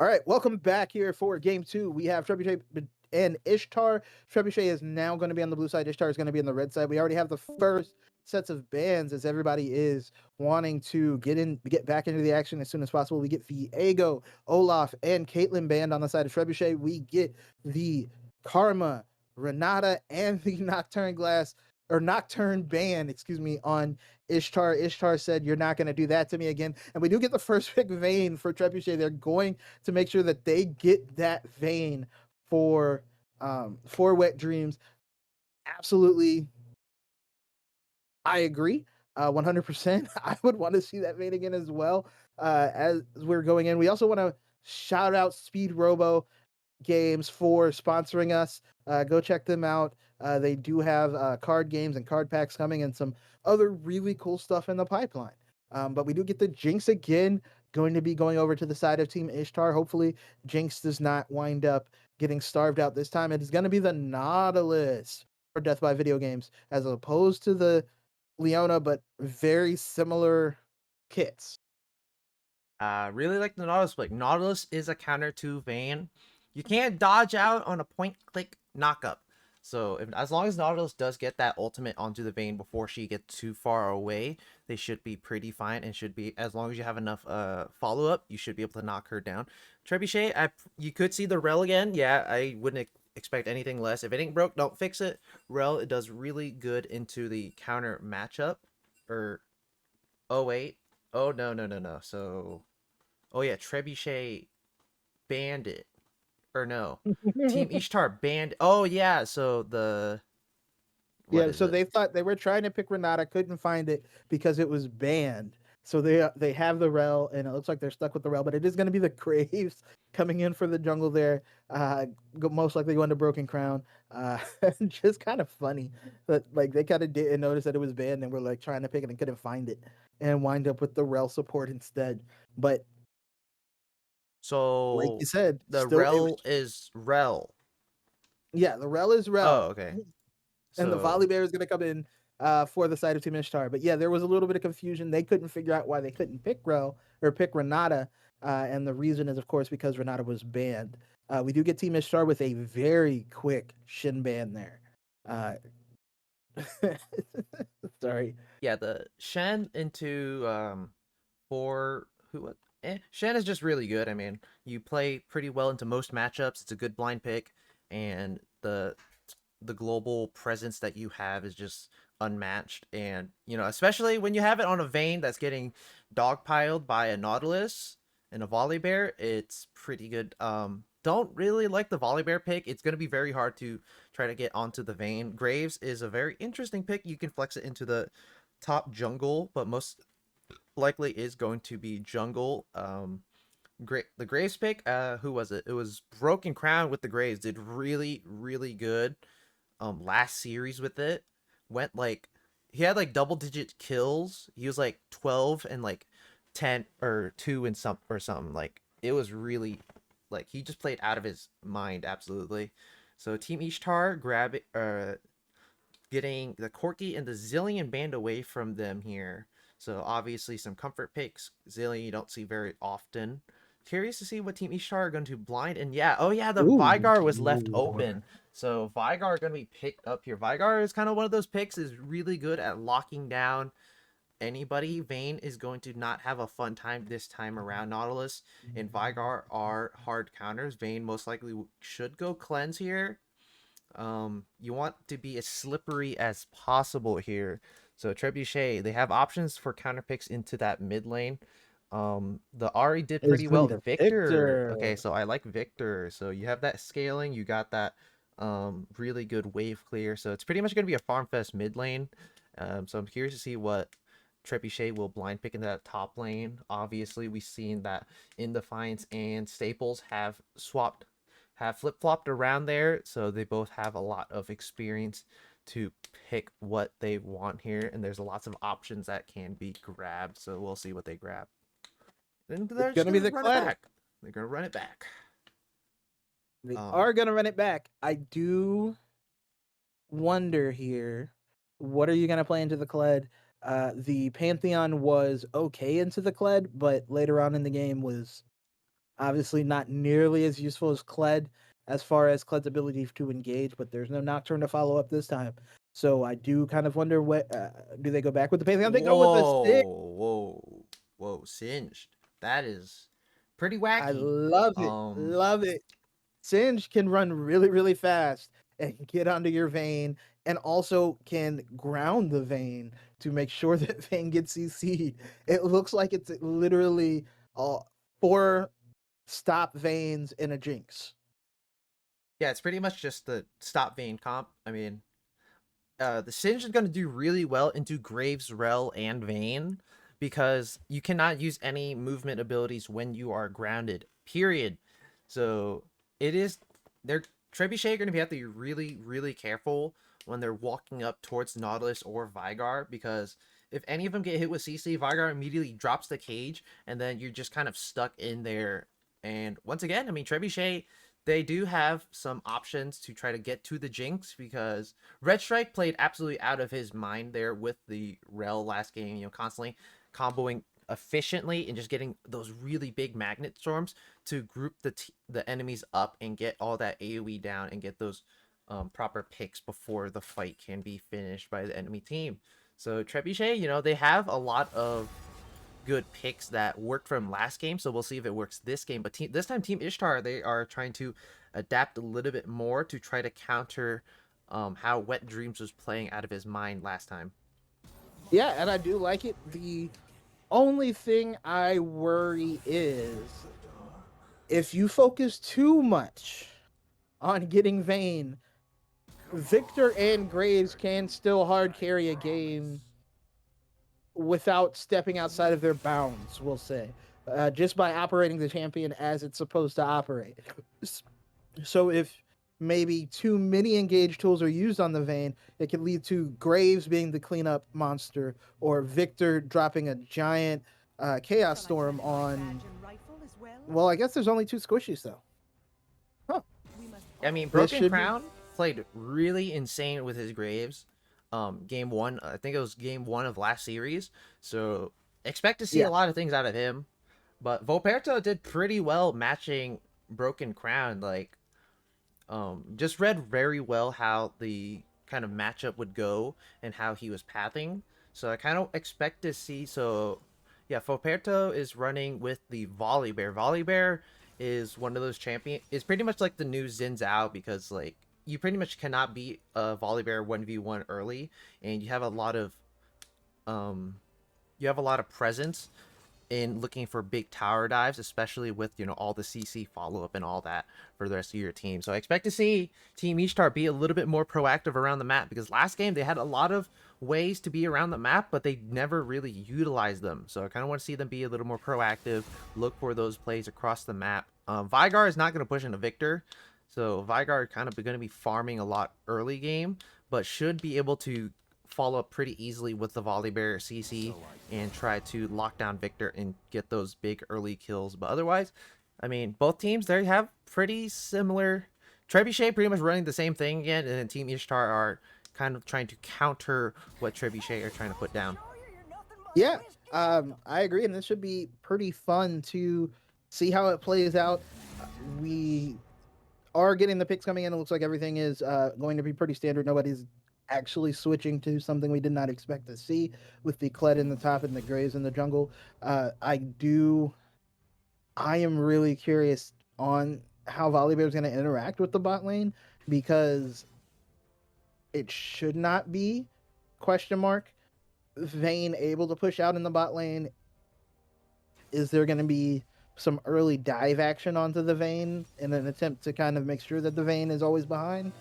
All right, welcome back here for game two. We have Trebuchet and Ishtar. Trebuchet is now going to be on the blue side. Ishtar is going to be on the red side. We already have the first sets of bans as everybody is wanting to get back into the action as soon as possible. We get Viego, Olaf, and Caitlyn banned on the side of Trebuchet. We get the Karma, Renata, and the Nocturne ban, excuse me, on Ishtar. Ishtar said, "You're not going to do that to me again." And we do get the first pick Vayne for Trebuchet. They're going to make sure that they get that Vayne for Wet Dreams. Absolutely, I agree. 100%. I would want to see that Vayne again as well. As we're going in, we also want to shout out Speed Robo Games for sponsoring us. Go check them out. They do have card games and card packs coming and some other really cool stuff in the pipeline. But we do get the Jinx again, going to be going over to the side of Team Ishtar. Hopefully, Jinx does not wind up getting starved out this time. It is going to be the Nautilus for Death by Video Games, as opposed to the Leona, but very similar kits. Really like the Nautilus pick. Nautilus is a counter to Vayne. You can't dodge out on a point-click knockup. So as long as Nautilus does get that ultimate onto the Vayne before she gets too far away, they should be pretty fine and should be, as long as you have enough follow-up, you should be able to knock her down. Trebuchet, you could see the Rel again. Yeah, I wouldn't expect anything less. If it ain't broke, don't fix it. Rel, it does really good into the counter matchup. Oh wait. Oh no. So oh yeah, Trebuchet banned it. Or no. Team Ishtar banned. Oh yeah, so what Yeah, is so it? they thought they were trying to pick Renata, couldn't find it because it was banned. So they have the Rel, and it looks like they're stuck with the Rel, but it is going to be the Graves coming in for the jungle there. Most likely going to Broken Crown. Just kind of funny that like they kind of didn't notice that it was banned and were like trying to pick it and couldn't find it, and wind up with the Rel support instead. But like So you said, the still it was Rel is Rel. yeah, the Rel is Oh, Rel. okay. And the So volley bear is going to come in for the side of Team Ishtar. But yeah, there was a little bit of confusion. They couldn't figure out why they couldn't pick Rel or pick Renata. And the reason is, of course, because Renata was banned. We do get Team Ishtar with a very quick Shin ban there. Uh, sorry. yeah, the Shen into for who Shen is just really good. I mean, you play pretty well into most matchups. It's a good blind pick, and the global presence that you have is just unmatched. And especially when you have it on a Vayne that's getting dogpiled by a Nautilus and a volley bear, it's pretty good. Don't really like the volley bear pick. It's going to be very hard to try to get onto the Vayne. Graves is a very interesting pick. You can flex it into the top jungle, but most likely is going to be jungle. The Graves pick, who was it? It was Broken Crown with the Graves. Did really good last series with it. Went like he had like double digit kills. He was like 12 and like 10 or 2 and something. Like it was really like he just played out of his mind absolutely. So Team Ishtar getting the Corki and the Zillion banned away from them here. So obviously some comfort picks. Zillion you don't see very often. Curious to see what Team Ishtar are going to blind. And yeah, oh yeah, the Ooh. Vigar was left open. So Vigar are going to be picked up here. Vigar is kind of one of those picks, is really good at locking down anybody. Vayne is going to not have a fun time this time around. Nautilus and Vigar are hard counters. Vayne most likely should go cleanse here. You want to be as slippery as possible here. So Trebuchet, they have options for counter picks into that mid lane. The Ari did It's pretty going to well. be the Victor, okay, Victor. so I like Victor. So you have that scaling, you got that really good wave clear. So it's pretty much going to be a farm fest mid lane. So I'm curious to see what Trebuchet will blind pick into that top lane. Obviously, we've seen that Indefiance and Staples have flip-flopped around there, so they both have a lot of experience to pick what they want here, and there's lots of options that can be grabbed, so we'll see what they grab. And It's they're just going to be gonna the run it Kled. back. They're gonna run it back. They Um, are going to run it back. I do wonder here, what are you going to play into the Kled? The Pantheon was okay into the Kled, but later on in the game was Obviously, not nearly as useful as Kled as far as Kled's ability to engage, but there's no Nocturne to follow up this time. So I do kind of wonder what do they go back with the Pantheon? They go with the stick. Whoa, singed. That is pretty I wacky. love it. Um, Love it. Singe can run really, really fast and get onto your Vayne and also can ground the Vayne to make sure that Vayne gets CC'd. It looks like it's literally 4 stop Vaynes in a Jinx. yeah, it's pretty much just the stop Vayne comp. I mean, the Singe is going to do really well into Graves, Rel, and Vayne because you cannot use any movement abilities when you are grounded. Period. So it is they're Trebuchet are going to have to be really, really careful when they're walking up towards Nautilus or Vigar because if any of them get hit with CC, Vigar immediately drops the cage and then you're just kind of stuck in there. And once again, I mean Trebuchet, they do have some options to try to get to the Jinx because Red Strike played absolutely out of his mind there with the Rel last game, constantly comboing efficiently and just getting those really big magnet storms to group the enemies up and get all that AoE down and get those proper picks before the fight can be finished by the enemy team. So Trebuchet, they have a lot of good picks that worked from last game, so we'll see if it works this game. But this time, Team Ishtar, they are trying to adapt a little bit more to try to counter how Wet Dreams was playing out of his mind last time. Yeah, and I do like it. The only thing I worry is if you focus too much on getting Vayne, Victor and Graves can still hard carry a game without stepping outside of their bounds, we'll say, just by operating the champion as it's supposed to operate. So if maybe too many engage tools are used on the Vayne, it could lead to Graves being the cleanup monster or Victor dropping a giant Chaos Storm on. Well, I guess there's only 2 squishies though. Huh. I mean, This Broken should be. Crown played really insane with his Graves. Game 1, I think it was game 1 of last series. So expect to see Yeah. a lot of things out of him. But Volperto did pretty well matching Broken Crown. Like, just read very well how the kind of matchup would go and how he was pathing. So I kind of expect to see. So yeah, Foperto is running with the Volley Bear. Volley Bear is one of those is pretty much like the new Xin Zhao because like you pretty much cannot beat a Volley Bear 1v1 early, and um you have a lot of presence in looking for big tower dives, especially with all the CC follow up and all that for the rest of your team. So I expect to see Team Ishtar be a little bit more proactive around the map because last game they had a lot of ways to be around the map, but they never really utilized them. So I kind of want to see them be a little more proactive, look for those plays across the map. Vigar is not going to push into Victor, so Vigar kind of going to be farming a lot early game, but should be able to follow up pretty easily with the Volibear CC and try to lock down Victor and get those big early kills. But otherwise, I mean, both teams, they have pretty similar. Trebuchet pretty much running the same thing again, and then Team Ishtar are kind of trying to counter what Trebuchet are trying to put down. Yeah, I agree, and this should be pretty fun to see how it plays out. We are getting the picks coming in. It looks like everything is going to be pretty standard. Nobody's actually switching to something we did not expect to see with the Kled in the top and the Graves in the jungle. I am really curious on how Volibear is going to interact with the bot lane because it should not be question mark Vayne able to push out in the bot lane. Is there going to be some early dive action onto the Vayne in an attempt to kind of make sure that the Vayne is always behind?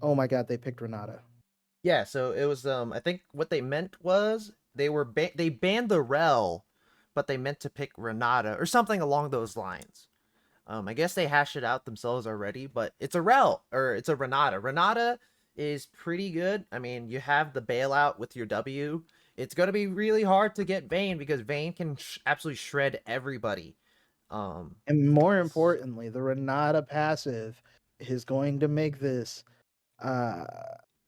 Oh my god, they picked Renata. Yeah, so it was I think what they meant was they banned the Rel, but they meant to pick Renata or something along those lines. I guess they hashed it out themselves already, but it's a Rel or it's a Renata. Renata is pretty good. I mean, you have the bailout with your W. It's gonna be really hard to get Vayne because Vayne can absolutely shred everybody. And more importantly, the Renata passive is going to uh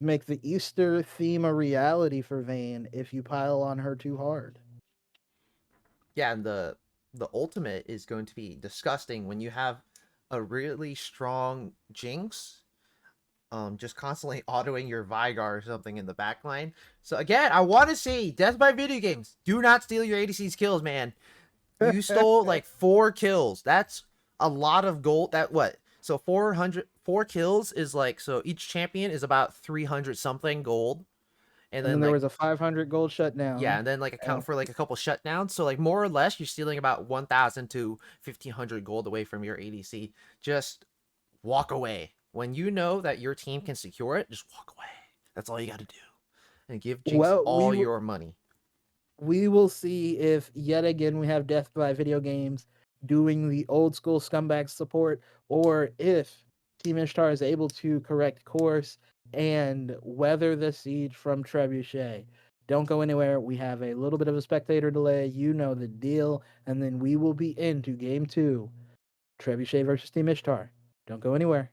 make the Easter theme a reality for Vayne if you pile on her too hard. Yeah, and the ultimate is going to be disgusting when you have a really strong Jinx just constantly autoing your Vigar or something in the backline. So again, I want to see Death by Video Games. Do not steal your ADC's kills, man. You stole like 4 kills. That's a lot of gold. That what? So 4 kills is like, so each champion is about 300 something gold. And And then then there like, was a 500 gold yeah, shutdown. and then like account And for like a couple shutdowns. So like more or less you're stealing about 1000 to 1500 gold away from your ADC. Just walk away. When you know that your team can secure it, just walk away. That's all you got to do. And give Jinx well, all your money. we will see if yet again we have Death by Video Games doing the old school scumbag support, or if Team Ishtar is able to correct course and weather the siege from Trebuchet. Don't go anywhere. We have a little bit of a spectator delay. You know the deal. And then we will be into game 2, Trebuchet versus Team Ishtar. Don't go anywhere.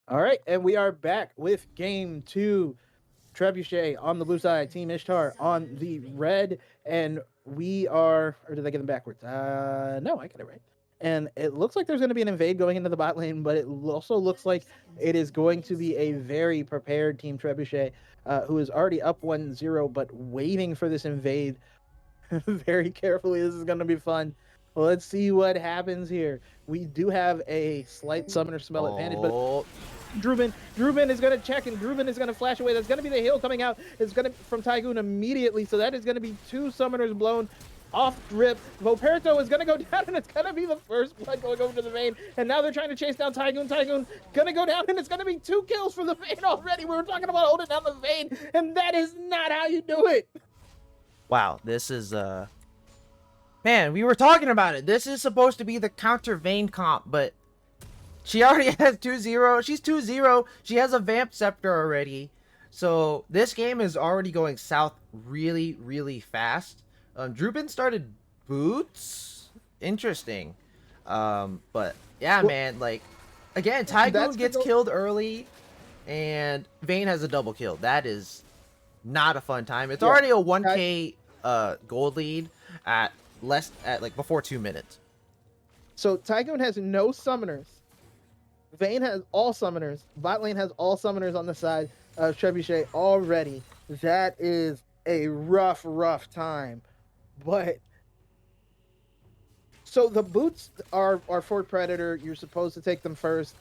All right, and we are back with game 2. Trebuchet on the blue side, Team Ishtar on the red, and we are, or did I get them backwards? No, I got it right. And it looks like there's going to be an invade going into the bot lane, but it also looks like it is going to be a very prepared Team Trebuchet, who is already up 1-0, but waiting for this invade very carefully. This is going to be fun. Well, let's see what happens here. We do have a slight summoner smell advantage, but Druben is going to check, and Druben is going to flash away. That's going to be the heal coming out. It's going to from Tygoon immediately, so that is going to be 2 summoners blown off drip. Voperto is going to go down, and it's going to be the first blood going over to the Vayne. And now they're trying to chase down Tygoon. Tygoon going to go down, and it's going to be 2 kills for the Vayne already. We were talking about holding down the Vayne, and that is not how you do it. Wow, this is man, we were talking about it. This is supposed to be the counter Vayne comp, but she already has 2-0. She's 2-0. She has a Vamp Scepter already. So this game is already going south really, really fast. Druben started boots. Interesting. But yeah, well, man, like again, Tygoon gets killed early and Vayne has a double kill. That is not a fun time. It's already a 1k gold lead at like before 2 minutes. So Tygoon has no summoners. Vayne has all summoners. Bot lane has all summoners on the side of Trebuchet already. That is a rough time. But so the boots are for Predator. You're supposed to take them first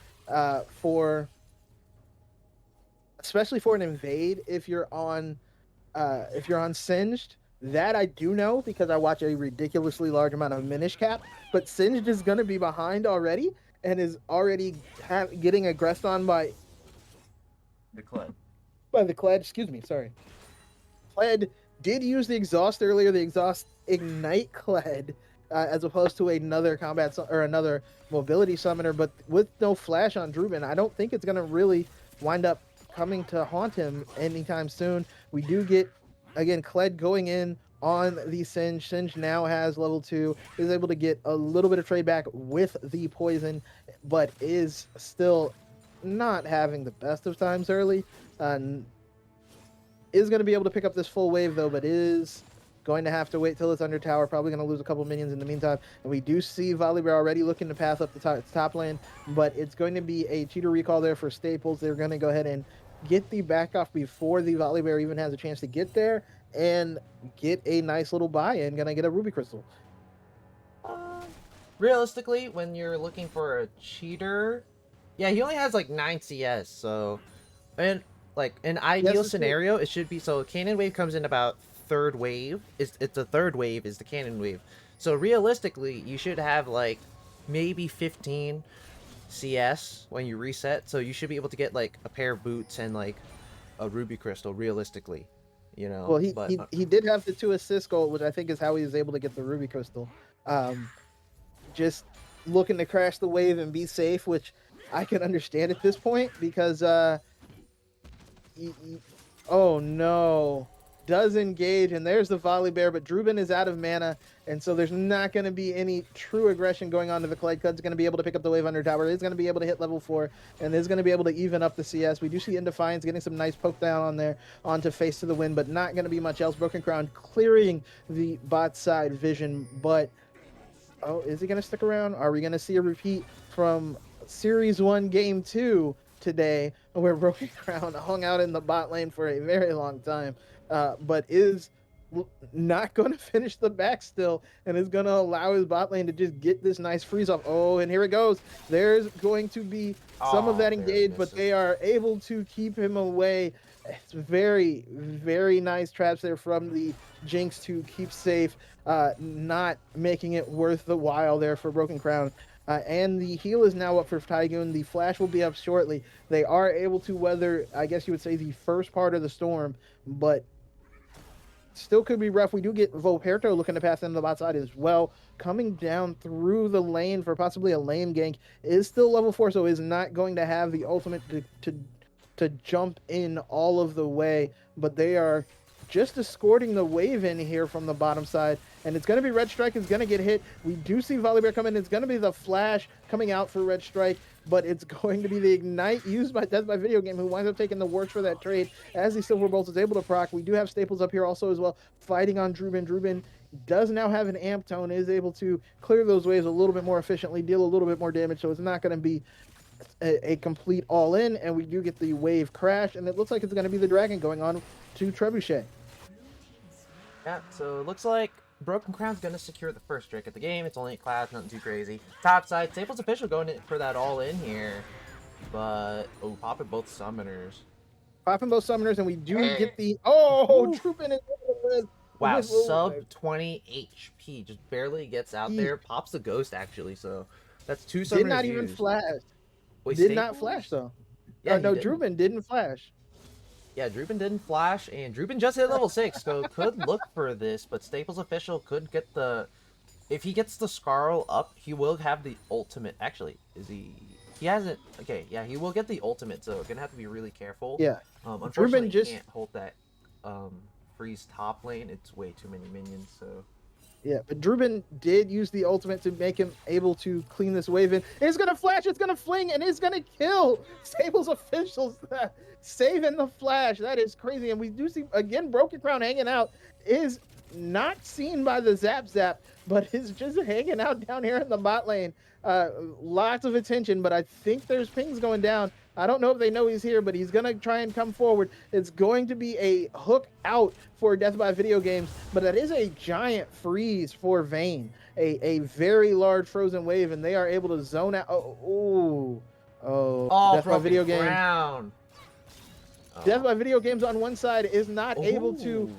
especially for an invade if you're on Singed. That I do know because I watch a ridiculously large amount of Minish Cap, but Singed is going to be behind already and is already getting aggressed on by the Kled. Excuse me, sorry. Kled did use the exhaust earlier, the exhaust ignite Kled, as opposed to another another mobility summoner, but with no flash on Druben, I don't think it's going to really wind up coming to haunt him anytime soon. We do get, again, Kled going in on the Singe. Singe now has level 2, is able to get a little bit of trade back with the poison, but is still not having the best of times early. Is going to be able to pick up this full wave, though, but is going to have to wait till it's under tower. Probably going to lose a couple minions in the meantime. And we do see Volibear already looking to path up the top lane, but it's going to be a cheater recall there for Staples. They're going to go ahead and get the back off before the Volibear even has a chance to get there and get a nice little buy-in. Gonna get a Ruby Crystal. Realistically, when you're looking for a cheater, yeah, he only has like 9 CS, so, and like an ideal scenario, it should be, so Cannon Wave comes in about third wave. It's the third wave is the Cannon Wave. So realistically, you should have like maybe 15 CS when you reset, so you should be able to get like a pair of boots and like a Ruby Crystal realistically, you know. Well, he did have the 2 assist goal, which I think is how he was able to get the Ruby Crystal. Just looking to crash the wave and be safe, which I can understand at this point because oh no, does engage, and there's the Volibear, but Druben is out of mana, and so there's not going to be any true aggression going on to the Kled. Kled's going to be able to pick up the wave under tower. He's going to be able to hit level 4, and is going to be able to even up the CS. We do see Indefiance getting some nice poke down on there onto Face to the Wind, but not going to be much else. Broken Crown clearing the bot side vision, but oh, is he going to stick around? Are we going to see a repeat from Series 1 Game 2 today, where Broken Crown hung out in the bot lane for a very long time, but is not going to finish the back still, and is going to allow his bot lane to just get this nice freeze off. Oh, and here it goes. There's going to be some of that engage, but they are able to keep him away. It's very, very nice traps there from the Jinx to keep safe, not making it worth the while there for Broken Crown. And the heal is now up for Tygoon. The flash will be up shortly. They are able to weather, I guess you would say, the first part of the storm, but still could be rough. We do get Voperto looking to pass into the bot side as well. Coming down through the lane for possibly a lane gank. Is still level 4, so is not going to have the ultimate to jump in all of the way, but they are just escorting the wave in here from the bottom side, and it's going to be Red Strike is going to get hit. We do see Volibear come in. It's going to be the Flash coming out for Red Strike, but it's going to be the Ignite used by Death by Video Game, who winds up taking the works for that trade as the Silver Bolt is able to proc. We do have Staples up here also as well, fighting on Druben. Druben does now have an amp tone, is able to clear those waves a little bit more efficiently, deal a little bit more damage, so it's not going to be a complete all-in, and we do get the wave crash, and it looks like it's going to be the Dragon going on to Trebuchet. Yeah, so it looks like Broken Crown's going to secure the first trick of the game. It's only a class, nothing too crazy. Top side, Staples Official going in for that all-in here, but, oh, popping both summoners. Popping both summoners, and we do get the, oh, Troopin is with, wow, sub 20 HP, just barely gets out there, pops the ghost actually, so that's 2 summoners did not even flash. Wait, did not flash though. Yeah, no, Druben didn't flash. Yeah, Druben didn't flash, and Druben just hit level 6, so could look for this, but Staples Official could get the... If he gets the Scarl up, he will have the ultimate. Actually, is he... He hasn't... Okay, yeah, he will get the ultimate, so gonna have to be really careful. Yeah. Unfortunately, he can't hold that freeze top lane. It's way too many minions, so... Yeah, but Druben did use the ultimate to make him able to clean this wave in. It's going to flash, it's going to fling, and it's going to kill Staples Officials. Saving the flash. That is crazy. And we do see, again, Broken Crown hanging out. Is not seen by the Zap, but is just hanging out down here in the bot lane. Lots of attention, but I think there's pings going down. I don't know if they know he's here, but he's going to try and come forward. It's going to be a hook out for Death by Video Games, but that is a giant freeze for Vayne. A very large frozen wave, and they are able to zone out. Oh, Death by Video Games. Death by Video Games on one side is not able to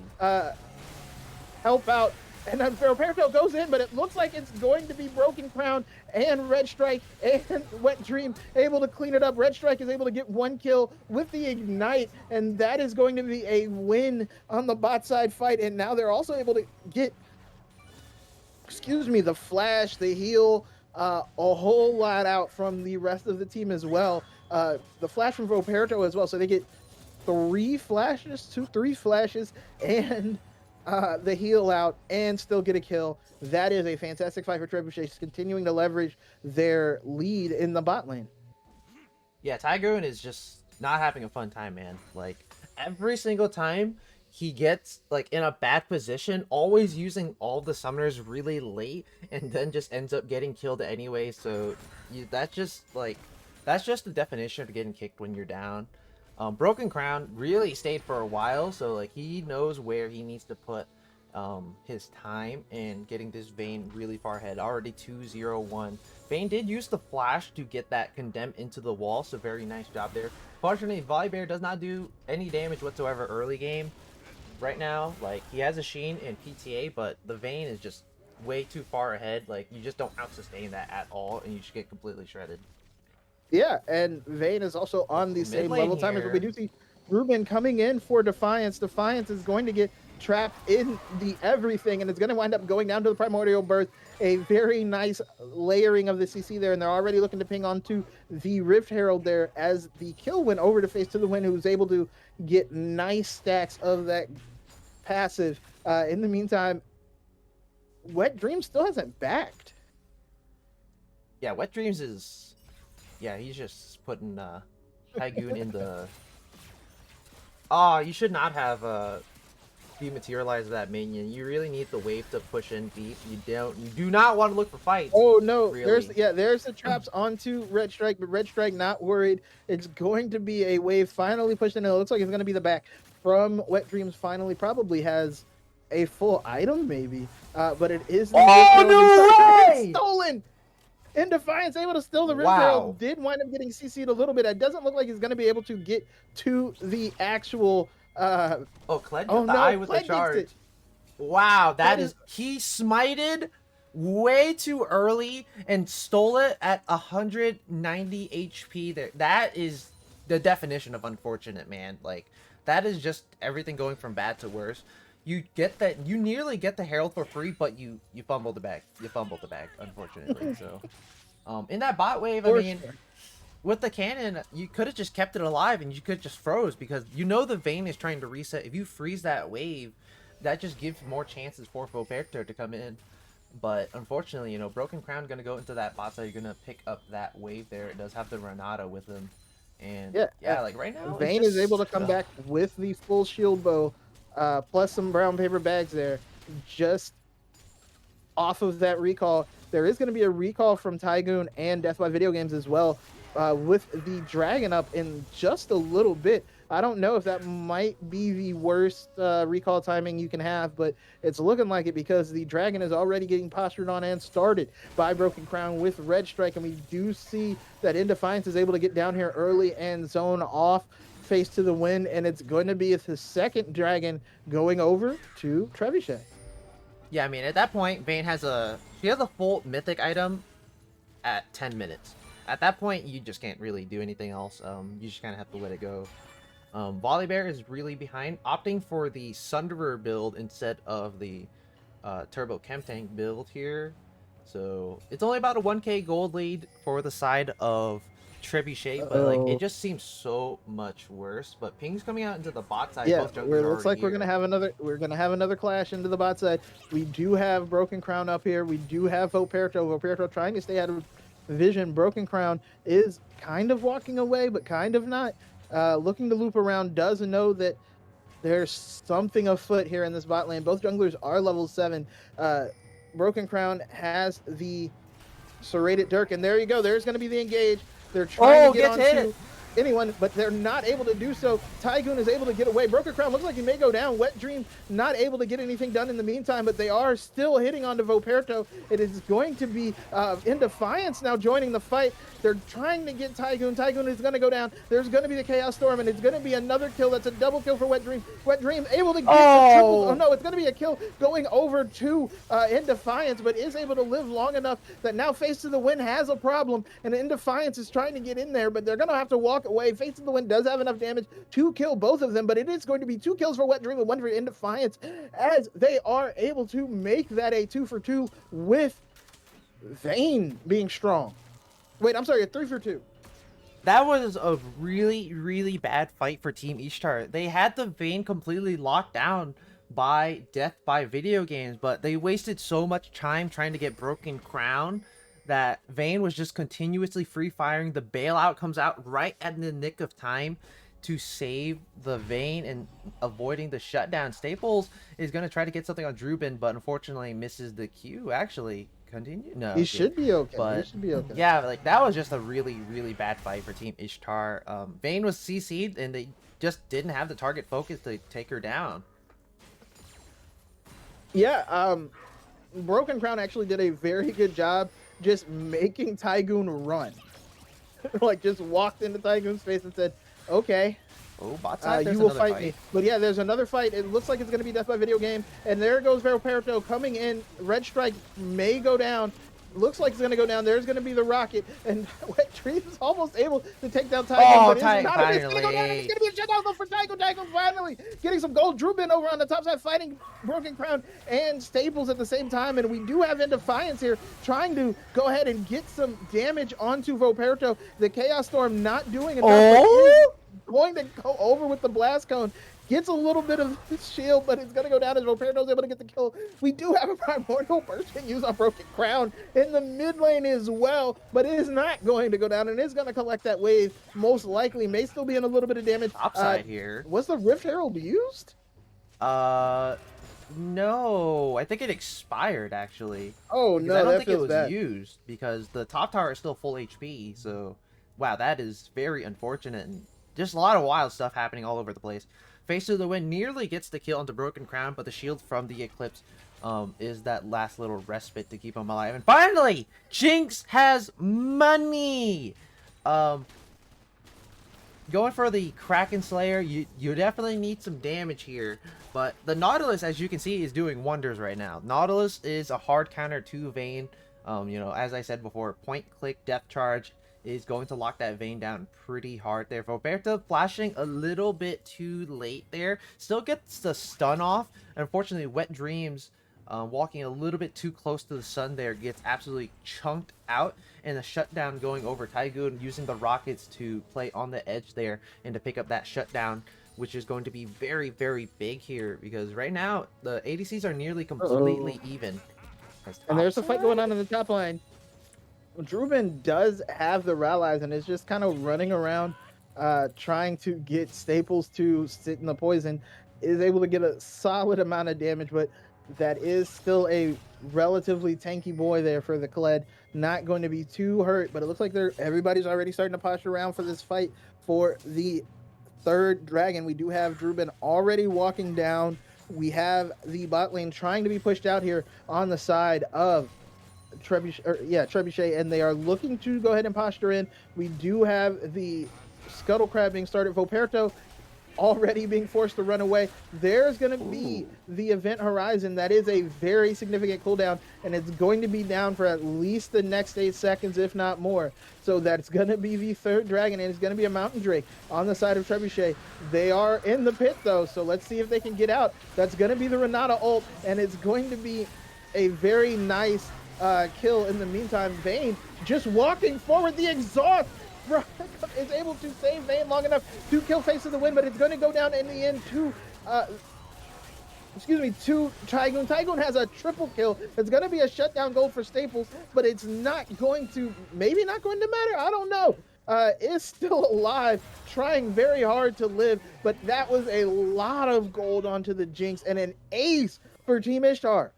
help out. And then Roberto goes in, but it looks like it's going to be Broken Crown and Red Strike and Wet Dream able to clean it up. Red Strike is able to get 1 kill with the Ignite, and that is going to be a win on the bot side fight. And now they're also able to get, the flash, the heal, a whole lot out from the rest of the team as well. The flash from Roberto as well, so they get 3 flashes, and the heal out and still get a kill. That is a fantastic fight for Trebuchet, continuing to leverage their lead in the bot lane. Yeah, Tygoon is just not having a fun time, man. Like, every single time he gets, like, in a bad position, always using all the summoners really late, and then just ends up getting killed anyway, so that's just the definition of getting kicked when you're down. Broken Crown really stayed for a while, so like he knows where he needs to put his time and getting this Vayne really far ahead. Already 2-0-1. Vayne did use the flash to get that condemn into the wall, so very nice job there. Fortunately, Volibear does not do any damage whatsoever early game right now. Like, he has a Sheen and PTA, but the Vayne is just way too far ahead. Like, you just don't out-sustain that at all, and you just get completely shredded. Yeah, and Vayne is also on the same level time as we do see Ruben coming in for Defiance. Defiance is going to get trapped in the everything, and it's going to wind up going down to the Primordial Birth. A very nice layering of the CC there, and they're already looking to ping onto the Rift Herald there as the kill went over to Face to the Wind, who was able to get nice stacks of that passive. In the meantime, Wet Dreams still hasn't backed. Yeah, Wet Dreams is... Yeah, he's just putting Tygoon in the... Oh, you should not have dematerialized that minion. You really need the wave to push in deep. You do not want to look for fights. Oh no, really. there's the traps onto Red Strike, but Red Strike not worried. It's going to be a wave finally pushed in. It looks like it's going to be the back from Wet Dreams. Finally, probably has a full item maybe, but it is. Oh no way! Stolen. In Defiance, able to steal the Rift Herald, did wind up getting CC'd a little bit. It doesn't look like he's going to be able to get to the actual... Kled got the eye with the charge. Wow, that is... He smited way too early and stole it at 190 HP there. That is the definition of unfortunate, man. Like, that is just everything going from bad to worse. You get that, you nearly get the Herald for free, but you fumbled the bag. You fumbled the bag, unfortunately. So, in that bot wave, I mean, with the cannon, you could have just kept it alive and you could just froze, because you know the Vayne is trying to reset. If you freeze that wave, that just gives more chances for Voperto to come in. But unfortunately, you know, Broken Crown gonna go into that bot side. You're gonna pick up that wave there. It does have the Renata with him, and Yeah, yeah, like right now it's Vayne is able just to come back with the full shield bow, plus some brown paper bags there, just off of that recall. There is going to be a recall from Tygoon and Death by Video Games as well, with the dragon up in just a little bit. I don't know if that might be the worst recall timing you can have, but it's looking like it because the dragon is already getting postured on and started by Broken Crown with Red Strike, and we do see that In Defiance is able to get down here early and zone off face to the wind, and it's going to be his second dragon going over to Trebuchet. yeah. I mean, at that point, Vayne has a full mythic item at 10 minutes. At that point, you just can't really do anything else. You just kind of have to let it go. Volibear is really behind, opting for the Sunderer build instead of the Turbo Chem Tank build here. So it's only about a 1k gold lead for the side of Trebuchet, but like it just seems so much worse. But Ping's coming out into the bot side. Yeah, both junglers it are looks like already we're gonna have another clash into the bot side. We do have Broken Crown up here. We do have Voperto trying to stay out of vision. Broken Crown is kind of walking away, but kind of not. Looking to loop around, does know that there's something afoot here in this bot lane. Both junglers are level 7. Broken Crown has the serrated Dirk, and there you go. There's going to be the engage. They're trying to get onto anyone, but they're not able to do so. Tygoon is able to get away. Broken Crown looks like he may go down. Wet Dream not able to get anything done in the meantime, but they are still hitting onto Voperto. It is going to be In Defiance now joining the fight. They're trying to get Tygoon. Tygoon is going to go down. There's going to be the Chaos Storm, and it's going to be another kill. That's a double kill for Wet Dream. Wet Dream able to get the triple. Oh no, it's going to be a kill going over to In Defiance, but is able to live long enough that now Face to the Wind has a problem, and In Defiance is trying to get in there, but they're going to have to walk away. Face to the Wind does have enough damage to kill both of them, but it is going to be 2 kills for Wet Dream and 1 for In Defiance, as they are able to make that a 2 for 2 with Vayne being strong. Wait, I'm sorry, a 3 for 2. That was a really, really bad fight for Team Ishtar. They had the Vayne completely locked down by Death by Video Games, but they wasted so much time trying to get Broken Crown that Vayne was just continuously free firing. The bailout comes out right at the nick of time to save the Vayne and avoiding the shutdown. Staples is going to try to get something on Drubin, but unfortunately misses the Q. Actually, continue? No. He should be okay. But, he should be okay. Yeah, like that was just a really, really bad fight for Team Ishtar. Vayne was CC'd and they just didn't have the target focus to take her down. Yeah, Broken Crown actually did a very good job just making Tygoon run. Like, just walked into Tygoon's face and said, okay, oh, bot side, you will fight me. But yeah, there's another fight. It looks like it's going to be Death by Video Game. And there goes Voperto coming in. Red Strike may go down. Looks like it's going to go down. There's going to be the rocket. And Wet Dream is almost able to take down Tygoon. Oh, but it's not. It's going to go down. It's going to be a shutdown though for Tygoon. Tygoon finally getting some gold. Drubin over on the top side fighting Broken Crown and Staples at the same time. And we do have In Defiance here trying to go ahead and get some damage onto Voperto. The Chaos Storm not doing enough. Oh! Going to go over with the blast cone. Gets a little bit of shield, but it's going to go down as Voperto's able to get the kill. We do have a Primordial Burst being used on Broken Crown in the mid lane as well, but it is not going to go down, and it's going to collect that wave. Most likely, may still be in a little bit of damage. Upside here. Was the Rift Herald used? No, I think it expired actually. Oh no, I don't that think it feels was bad. used because the top tower is still full HP. So, wow, that is very unfortunate. And just a lot of wild stuff happening all over the place. Face to the Wind nearly gets the kill onto Broken Crown, but the shield from the Eclipse is that last little respite to keep him alive. And finally, Jinx has money. Going for the Kraken Slayer, you definitely need some damage here. But the Nautilus, as you can see, is doing wonders right now. Nautilus is a hard counter to Vayne. You know, as I said before, point-click Death Charge is going to lock that Vayne down pretty hard there. Voperto flashing a little bit too late there. Still gets the stun off. Unfortunately, Wet Dreams walking a little bit too close to the sun there gets absolutely chunked out. And the shutdown going over Tygoon using the rockets to play on the edge there and to pick up that shutdown which is going to be very, very big here because right now the ADCs are nearly completely even. And there's a fight going on in the top line. Druben does have the rallies and is just kind of running around trying to get Staples to sit in the poison. Is able to get a solid amount of damage, but that is still a relatively tanky boy there for the Kled. Not going to be too hurt, but it looks like everybody's already starting to posture around for this fight for the third dragon. We do have Druben already walking down. We have the bot lane trying to be pushed out here on the side of Trebuchet, and they are looking to go ahead and posture in. We do have the Scuttle Crab being started. Voperto already being forced to run away. There's going to be the Event Horizon. That is a very significant cooldown, and it's going to be down for at least the next 8 seconds, if not more. So that's going to be the third dragon, and it's going to be a Mountain Drake on the side of Trebuchet. They are in the pit, though, so let's see if they can get out. That's going to be the Renata ult, and it's going to be a very nice kill in the meantime. Vayne just walking forward. The exhaust is able to save Vayne long enough to kill Face of the Wind, but it's going to go down in the end to Tygoon. Tygoon has a triple kill. It's going to be a shutdown goal for Staples, but it's not going to matter. I don't know. Is still alive, trying very hard to live, but that was a lot of gold onto the Jinx and an ace for Team Ishtar.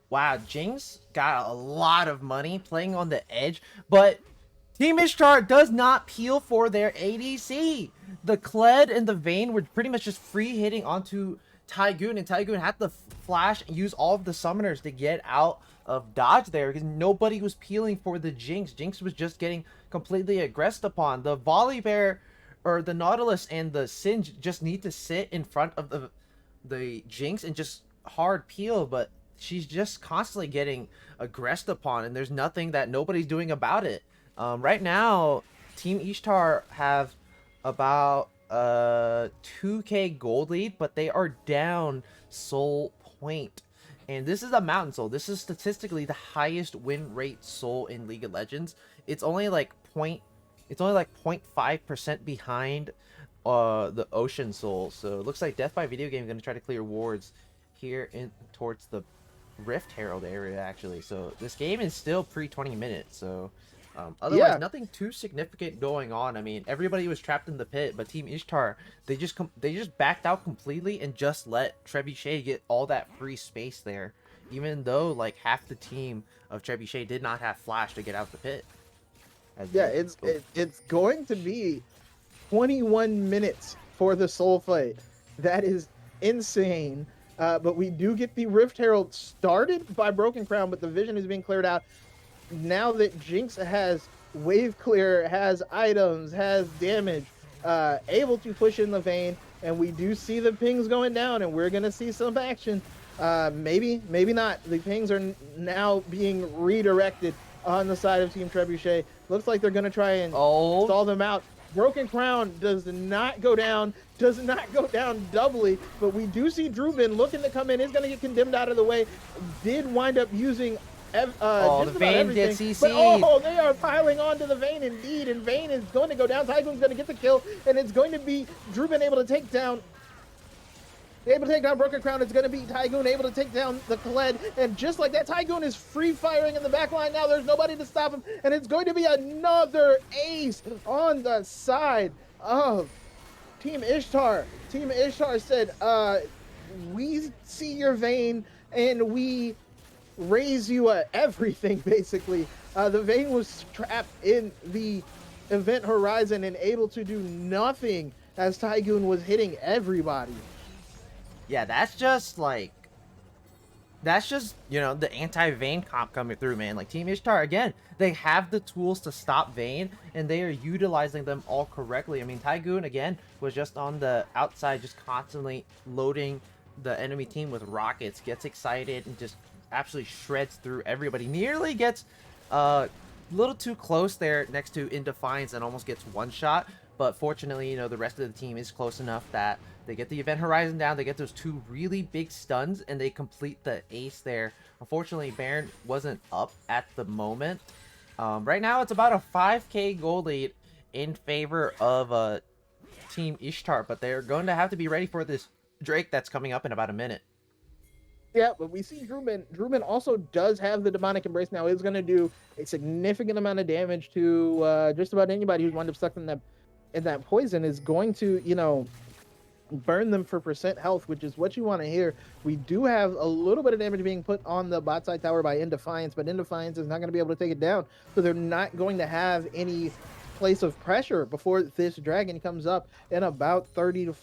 Wow, Jinx got a lot of money playing on the edge, but Team Ishtar does not peel for their ADC. The Kled and the Vayne were pretty much just free hitting onto Tygoon, and Tygoon had to flash and use all of the summoners to get out of dodge there because nobody was peeling for the Jinx. Jinx was just getting completely aggressed upon. The Volibear or the Nautilus and the Singe just need to sit in front of the Jinx and just hard peel, but she's just constantly getting aggressed upon, and there's nothing that nobody's doing about it. Right now, Team Ishtar have about 2k gold lead, but they are down soul point. And this is a mountain soul. This is statistically the highest win rate soul in League of Legends. It's only like 0.5% behind the ocean soul. So it looks like Death by Video Game is going to try to clear wards here in towards the Rift Herald area, actually. So this game is still pre 20 minutes, so otherwise nothing too significant going on. I mean, everybody was trapped in the pit, but Team Ishtar, they just backed out completely and just let Trebuchet get all that free space there, even though like half the team of Trebuchet did not have flash to get out the pit. It's going to be 21 minutes for the soul fight. That is insane. But we do get the Rift Herald started by Broken Crown, but the vision is being cleared out. Now that Jinx has wave clear, has items, has damage, able to push in the Vayne, and we do see the pings going down, and we're going to see some action. Maybe not. The pings are now being redirected on the side of Team Trebuchet. Looks like they're going to try and stall them out. Broken Crown does not go down doubly, but we do see Druben looking to come in. Is going to get condemned out of the way. Did wind up using the Vayne gets CC'd. But they are piling onto the Vayne indeed, and Vayne is going to go down. Tygoon's going to get the kill, and it's going to be Druben able to take down Broken Crown. It's going to be Tygoon able to take down the Kled, and just like that, Tygoon is free firing in the back line now. There's nobody to stop him, and it's going to be another ace on the side of Team Ishtar. Team Ishtar said, we see your Vayne, and we raise you everything, basically. The Vayne was trapped in the Event Horizon and able to do nothing as Tygoon was hitting everybody. Yeah, that's just, you know, the anti-Vayne comp coming through, man. Like, Team Ishtar, again, they have the tools to stop Vayne, and they are utilizing them all correctly. I mean, Tygoon, again, was just on the outside, just constantly loading the enemy team with rockets, gets excited, and just absolutely shreds through everybody. Nearly gets a little too close there next to In Defiance and almost gets one shot. But fortunately, you know, the rest of the team is close enough that they get the Event Horizon down, they get those two really big stuns, and they complete the ace there. Unfortunately, Baron wasn't up at the moment. Right now, it's about a 5k gold lead in favor of Team Ishtar, but they're going to have to be ready for this Drake that's coming up in about a minute. Yeah, but we see Druman. Druman also does have the demonic embrace now. It's going to do a significant amount of damage to just about anybody who's wound up stuck in that poison. Is going to, burn them for percent health, which is what you want to hear. We do have a little bit of damage being put on the bot side tower by Indefiance, but Indefiance is not going to be able to take it down, so they're not going to have any place of pressure before this dragon comes up in about 35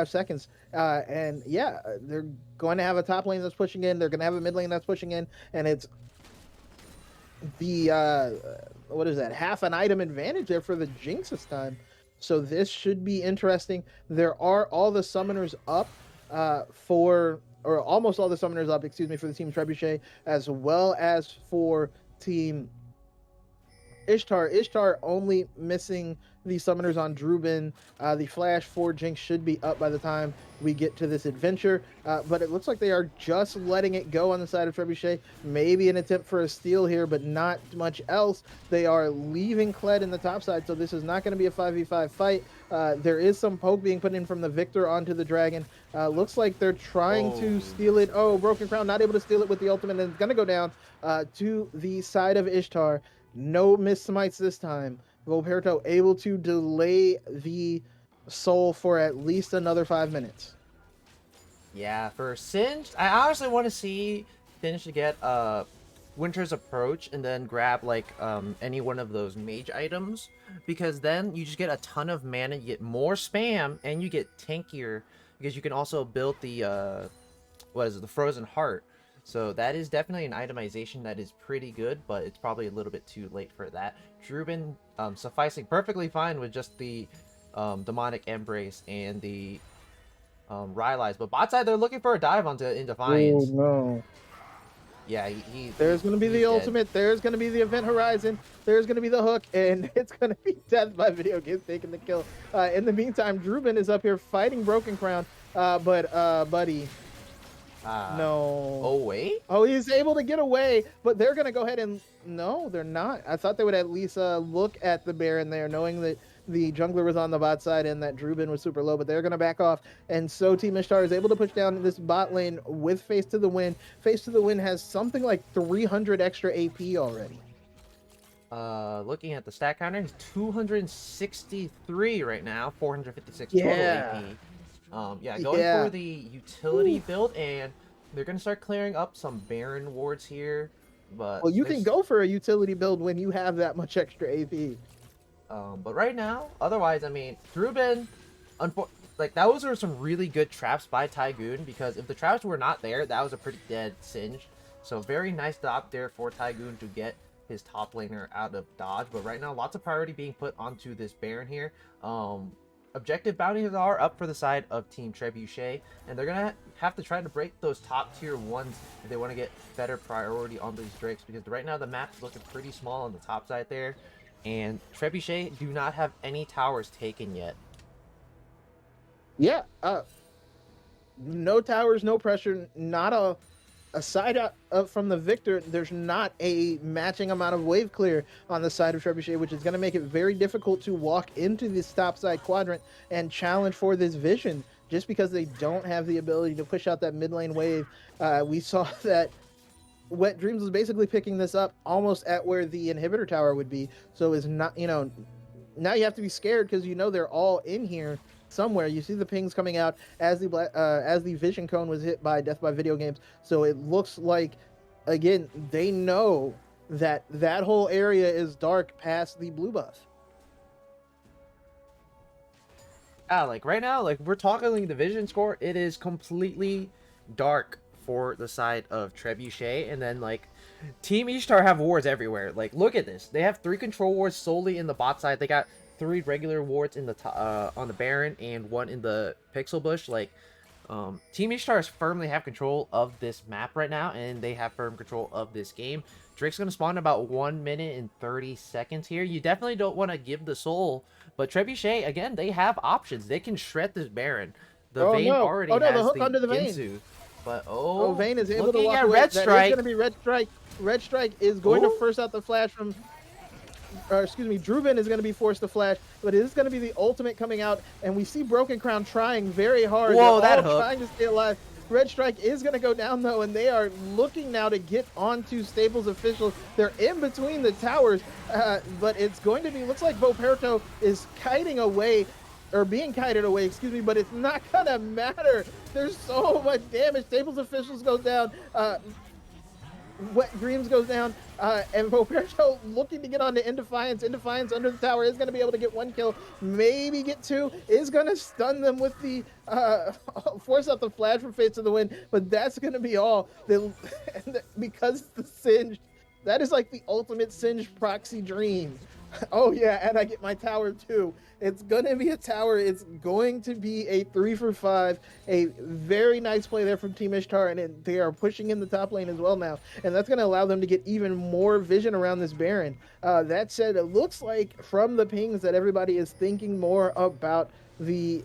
seconds. And yeah, they're going to have a top lane that's pushing in, they're going to have a mid lane that's pushing in, and it's the what is that, half an item advantage there for the Jinx this time. So this should be interesting. There are all the summoners up or almost all the summoners up, excuse me, for the Team Trebuchet, as well as for Team Ishtar. Ishtar only missing the summoners on Druban. The flash for Jinx should be up by the time we get to this adventure, but it looks like they are just letting it go on the side of Trebuchet. Maybe an attempt for a steal here, but not much else. They are leaving Kled in the top side, so this is not going to be a 5v5 fight. There is some poke being put in from the Victor onto the Dragon. Looks like they're trying to steal it. Oh, Broken Crown not able to steal it with the ultimate, and it's going to go down to the side of Ishtar. No miss smites this time. Volperto able to delay the soul for at least another 5 minutes. Yeah, for Singed, I honestly want to see Singed to get Winter's Approach and then grab like any one of those mage items, because then you just get a ton of mana, you get more spam, and you get tankier because you can also build the the Frozen Heart. So that is definitely an itemization that is pretty good, but it's probably a little bit too late for that. Druban sufficing perfectly fine with just the Demonic Embrace and the Rylai's. But bot side, they're looking for a dive onto Indefiance. Oh, no. Yeah, there's going to be the dead. ultimate. There's going to be the Event Horizon. There's going to be the hook, and it's going to be death by video games taking the kill. In the meantime, Druban is up here fighting Broken Crown, but buddy... no. Oh, wait? Oh, he's able to get away, but they're going to go ahead and... No, they're not. I thought they would at least look at the Baron there, knowing that the jungler was on the bot side and that Druban was super low, but they're going to back off. And so Team Ishtar is able to push down this bot lane with Face to the Wind. Face to the Wind has something like 300 extra AP already. Looking at the stat counter, he's 263 right now, 456 total AP. Going for the utility build, and they're going to start clearing up some Baron wards here. But well, you can go for a utility build when you have that much extra AP. But right now, otherwise, I mean, Druban, those are some really good traps by Tygoon, because if the traps were not there, that was a pretty dead Singe. So very nice job there for Tygoon to get his top laner out of dodge. But right now, lots of priority being put onto this Baron here. Objective bounties are up for the side of Team Trebuchet, and they're gonna have to try to break those top tier ones if they want to get better priority on these Drakes, because right now the map's looking pretty small on the top side there, and Trebuchet do not have any towers taken yet. Yeah, no towers, no pressure, not a side up from the Victor. There's not a matching amount of wave clear on the side of Trebuchet, which is going to make it very difficult to walk into this top side quadrant and challenge for this vision, just because they don't have the ability to push out that mid lane wave. We saw that Wet Dreams was basically picking this up almost at where the inhibitor tower would be. So is not, now you have to be scared because they're all in here somewhere. You see the pings coming out as the vision cone was hit by Death by Video Games. So it looks like, again, they know that whole area is dark past the blue buff. Right now, we're talking the vision score, it is completely dark for the side of Trebuchet, and then Team Ishtar have wards everywhere. Look at this. They have 3 control wards solely in the bot side. They got 3 regular wards in the on the Baron and 1 in the Pixel Bush. Team Ishtar firmly have control of this map right now, and they have firm control of this game. Drake's going to spawn in about 1 minute and 30 seconds here. You definitely don't want to give the soul, but Trebuchet, again, they have options. They can shred this Baron. The Vayne already has the hook under the Vayne. Ginsu, but Vayne is able to walk away. Red Strike. That is going to be Red Strike. Red Strike is going to first out the flash from Druben is going to be forced to flash, but it is going to be the ultimate coming out, and we see Broken Crown trying very hard. Whoa, They're that all hook. trying to stay alive. Red Strike is going to go down, though, and they are looking now to get onto Staples officials. They're in between the towers, but it's going to be, looks like Voperto is kiting away, or being kited away, excuse me, but it's not going to matter. There's so much damage. Staples officials goes down. Wet Dreams goes down, and Voperto looking to get onto Indefiance. Indefiance under the tower is going to be able to get 1 kill, maybe get 2, is going to stun them with the, force out the flash for Fates of the Wind, but that's going to be all. Because it's the Singed, that is like the ultimate Singed proxy dream. Oh yeah, and I get my tower too. It's gonna be a tower. It's going to be a 3 for 5. A very nice play there from Team Ishtar, and they are pushing in the top lane as well now, and that's going to allow them to get even more vision around this Baron. That said, it looks like from the pings that everybody is thinking more about the.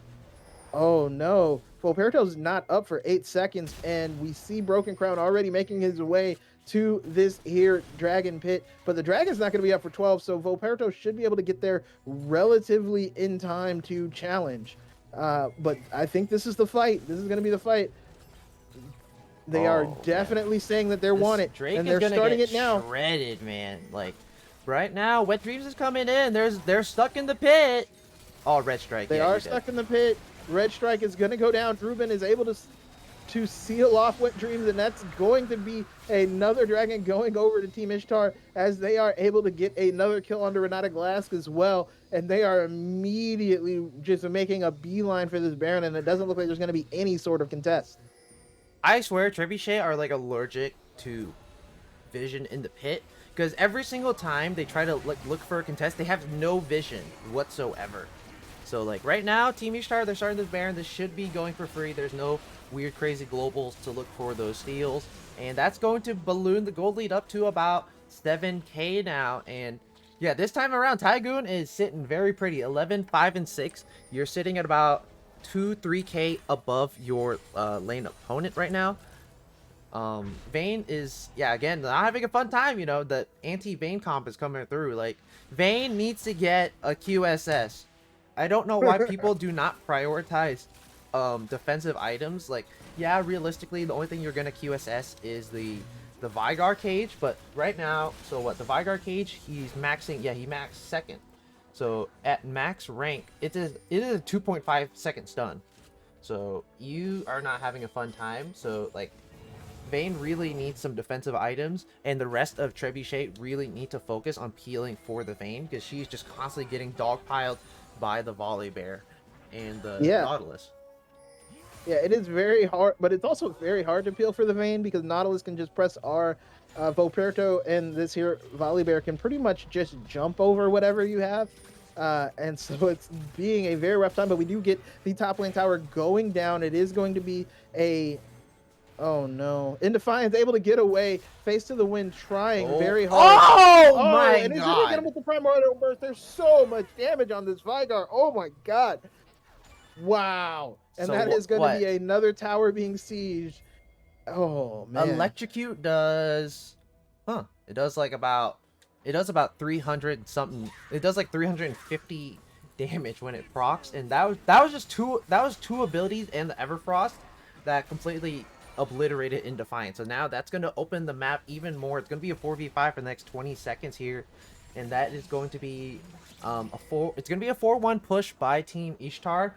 Oh no, Volperto's not up for 8 seconds, and we see Broken Crown already making his way to this here Dragon Pit, but the Dragon's not going to be up for 12, so Volperto should be able to get there relatively in time to challenge. But I think this is the fight. This is going to be the fight. They are definitely saying that they want it, Drake and they're starting it now. Shredded, man. Like right now, Wet Dreams is coming in. They're stuck in the pit. Oh, Red Strike. They are stuck in the pit. Red Strike is going to go down. Ruben is able to seal off Wet Dreams, and that's going to be another Dragon going over to Team Ishtar as they are able to get another kill onto Renata Glask as well, and they are immediately just making a beeline for this Baron, and it doesn't look like there's going to be any sort of contest. I swear Trebuchet are like allergic to vision in the pit, because every single time they try to look for a contest, they have no vision whatsoever. So like right now, Team Ishtar, they're starting this Baron. This should be going for free. There's no weird crazy globals to look for those steals, and that's going to balloon the gold lead up to about 7k now. And yeah, this time around Tygoon is sitting very pretty, 11, 5, and 6. You're sitting at about 2-3k above your lane opponent right now. Vayne is, yeah, again, not having a fun time. You know, the anti-Vayne comp is coming through. Like, Vayne needs to get a QSS. I don't know why people do not prioritize defensive items. Like, yeah, realistically, the only thing you're gonna QSS is the Vygar cage, but right now, so what, the Vygar cage, he's maxing, yeah, he maxed second. So at max rank, it is a 2.5 second stun. So you are not having a fun time. So like, Vayne really needs some defensive items, and the rest of Trebuchet really need to focus on peeling for the Vayne, because she's just constantly getting dogpiled by the Volley Bear and the Nautilus. Yeah, it is very hard, but it's also very hard to peel for the Vayne, because Nautilus can just press R. Voperto and this here Volley Bear can pretty much just jump over whatever you have. And so it's being a very rough time, but we do get the top lane tower going down. It is going to be a... Oh no. Indefiance able to get away. Face to the Wind trying very hard. Oh my and he's gonna get him with the Primordial Burst. There's so much damage on this Vygar. Oh my god. Wow. And so that is going to be another tower being sieged. Oh man. Electrocute does... Huh. It does about 300 something. It does like 350 damage when it procs, and that was just two abilities and the Everfrost that completely obliterated in Defiance. So now that's going to open the map even more. It's going to be a 4v5 for the next 20 seconds here, and that is going to be it's going to be a 4-1 push by Team Ishtar.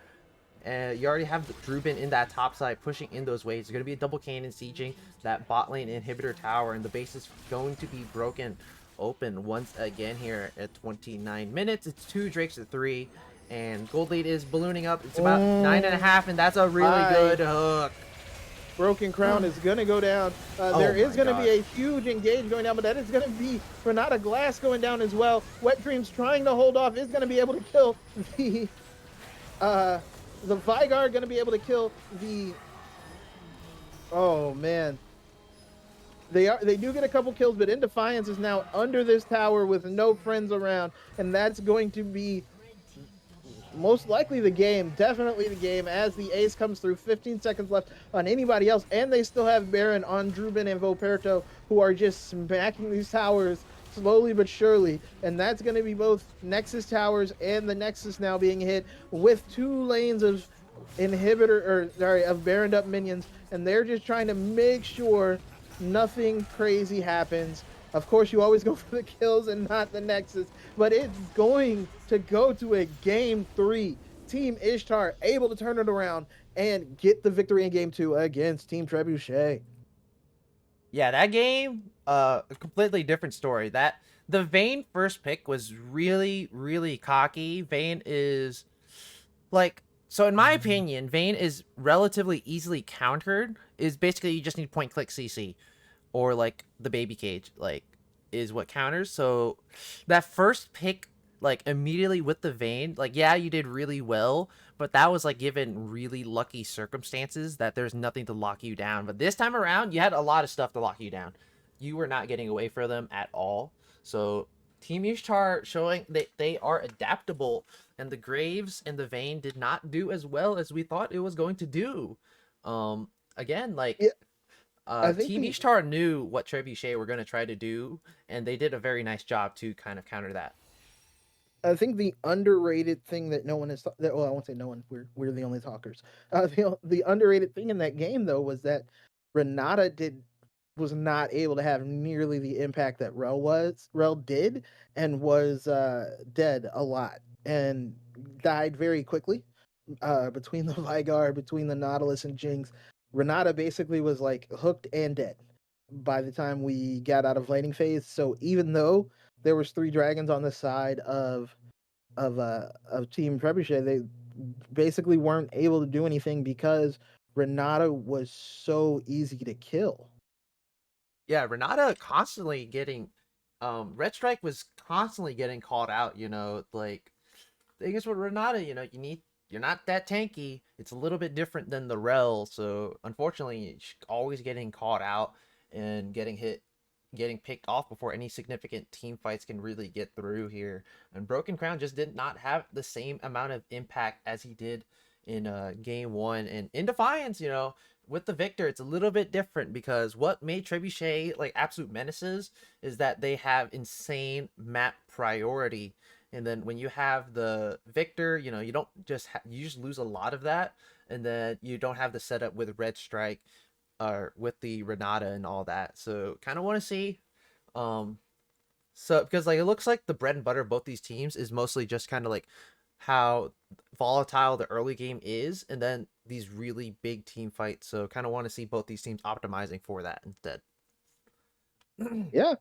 You already have Druben in that top side pushing in those waves. It's going to be a double cannon sieging that bot lane inhibitor tower, and the base is going to be broken open once again here at 29 minutes. It's 2 Drakes to 3, and gold lead is ballooning up. It's about 9.5, and that's a really good hook. Broken Crown is going to go down. There is going to be a huge engage going down, but that is going to be Renata Glask going down as well. Wet Dreams trying to hold off, is going to be able to kill the Vygar, going to be able to kill the... Oh man. They do get a couple kills, but Indefiance is now under this tower with no friends around, and that's going to be most likely the game, definitely the game, as the ace comes through. 15 seconds left on anybody else, and they still have Baron on Druben and Voperto, who are just smacking these towers slowly but surely, and that's going to be both Nexus towers and the Nexus now being hit with 2 lanes of of Baroned up minions, and they're just trying to make sure nothing crazy happens. Of course, you always go for the kills and not the Nexus, but it's going to go to a game 3. Team Ishtar able to turn it around and get the victory in game 2 against Team Trebuchet. Yeah, that game, a completely different story. That the Vayne first pick was really, really cocky. Vayne is like, so in my opinion, Vayne is relatively easily countered. Is basically you just need point click CC or like the baby cage, like is what counters. So that first pick, like immediately with the Vayne, like yeah, you did really well, but that was like given really lucky circumstances that there's nothing to lock you down. But this time around, you had a lot of stuff to lock you down. You were not getting away from them at all. So Team Ishtar showing they are adaptable, and the Graves and the Vayne did not do as well as we thought it was going to do. Again, like Yeah, I think Team the Ishtar knew what Trebuchet were going to try to do, and they did a very nice job to kind of counter that. I think the underrated thing that no one is well, I won't say no one. We're the only talkers. The underrated thing in that game though was that Renata was not able to have nearly the impact that Rel did, and was dead a lot and died very quickly. Between the Vigar, between the Nautilus and Jinx, Renata basically was like hooked and dead by the time we got out of laning phase. So even though there was 3 dragons on the side of Team Trebuchet, they basically weren't able to do anything because Renata was so easy to kill. Yeah, Renata constantly getting, Red Strike was constantly getting called out. Like thing is with Renata, you're not that tanky. It's a little bit different than the Rel, so unfortunately, she's always getting caught out and getting hit, getting picked off before any significant team fights can really get through here. And Broken Crown just did not have the same amount of impact as he did in game 1. And in Defiance, with the Victor, it's a little bit different because what made Trebuchet like absolute menaces is that they have insane map priority. And then when you have the Victor, you don't just you just lose a lot of that, and then you don't have the setup with Red Strike or with the Renata and all that. So kind of want to see, um, so because like it looks like the bread and butter of both these teams is mostly just kind of like how volatile the early game is, and then these really big team fights. So kind of want to see both these teams optimizing for that instead. Yeah.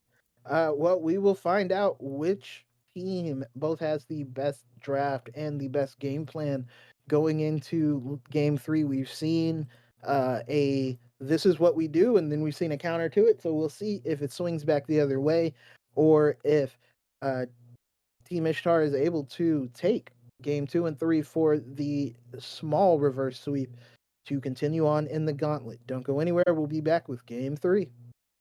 Well, we will find out which team both has the best draft and the best game plan going into game 3. We've seen a this is what we do, and then we've seen a counter to it. So we'll see if it swings back the other way, or if uh, Team Ishtar is able to take game 2 and 3 for the small reverse sweep to continue on in the gauntlet. Don't go anywhere. We'll be back with game 3.